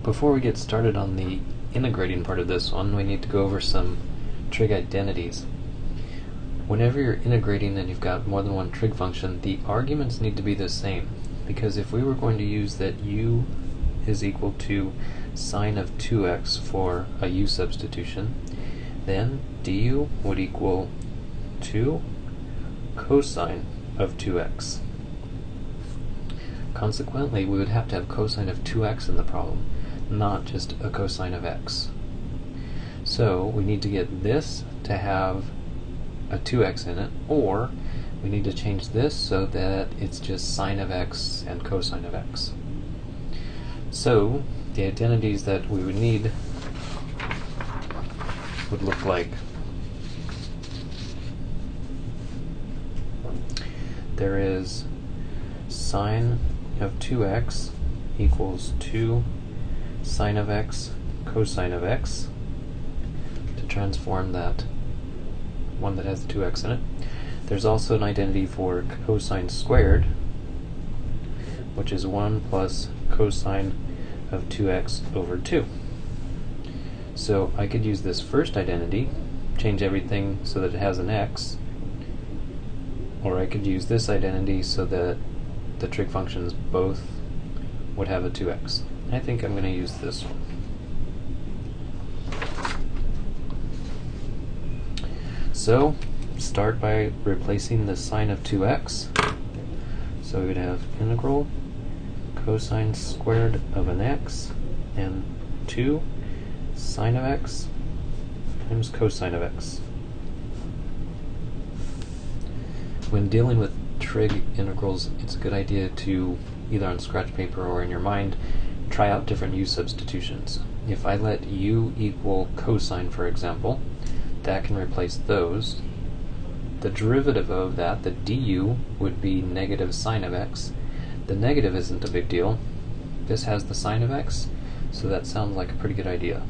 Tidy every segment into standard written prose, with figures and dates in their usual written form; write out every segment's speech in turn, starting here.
Before we get started on the integrating part of this one, we need to go over some trig identities. Whenever you're integrating and you've got more than one trig function, the arguments need to be the same, because if we were going to use that u is equal to sine of 2x for a u substitution, then du would equal 2 cosine of 2x. Consequently, we would have to have cosine of 2x in the problem, not just a cosine of x. So we need to get this to have a 2x in it, or we need to change this so that it's just sine of x and cosine of x. So the identities that we would need would look like there is sine of 2x equals 2 sine of x cosine of x, to transform that one that has 2x in it. There's also an identity for cosine squared, which is 1 plus cosine of 2x over 2. So I could use this first identity, change everything so that it has an x, or I could use this identity so that the trig functions both would have a 2x. I think I'm going to use this one. So start by replacing the sine of 2x. So we would have integral cosine squared of an x and 2 sine of x times cosine of x. When dealing with trig integrals, it's a good idea to, either on scratch paper or in your mind, try out different u substitutions. If I let u equal cosine, for example, that can replace those. The derivative of that, the du, would be negative sine of x. The negative isn't a big deal. This has the sine of x, so that sounds like a pretty good idea.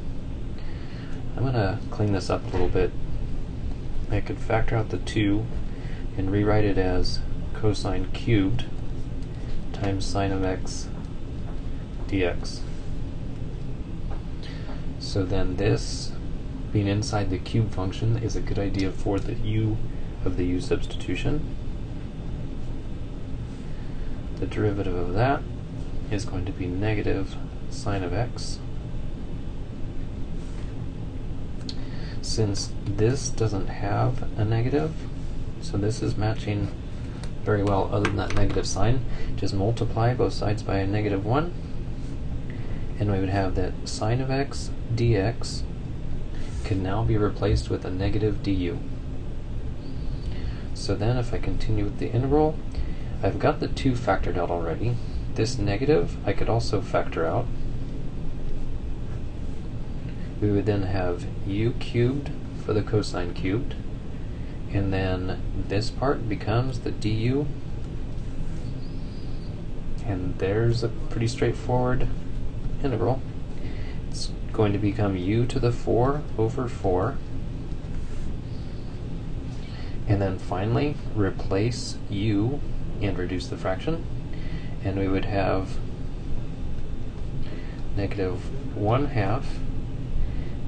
I'm going to clean this up a little bit. I could factor out the 2 and rewrite it as cosine cubed times sine of x dx. So then this, being inside the cube function, is a good idea for the u of the u substitution. The derivative of that is going to be negative sine of x. Since this doesn't have a negative, so this is matching very well other than that negative sign, just multiply both sides by a negative 1, and we would have that sine of x dx can now be replaced with a negative du. So then if I continue with the integral, I've got the 2 factored out already. This negative I could also factor out. We would then have u cubed for the cosine cubed, and then this part becomes the du, and there's a pretty straightforward integral. It's going to become u to the 4 over 4, and then finally replace u and reduce the fraction, and we would have negative 1/2,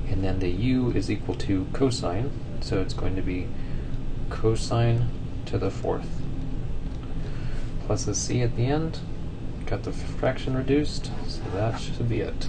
and then the u is equal to cosine, so it's going to be cosine to the 4th plus a c at the end. Got the fraction reduced, so that should be it.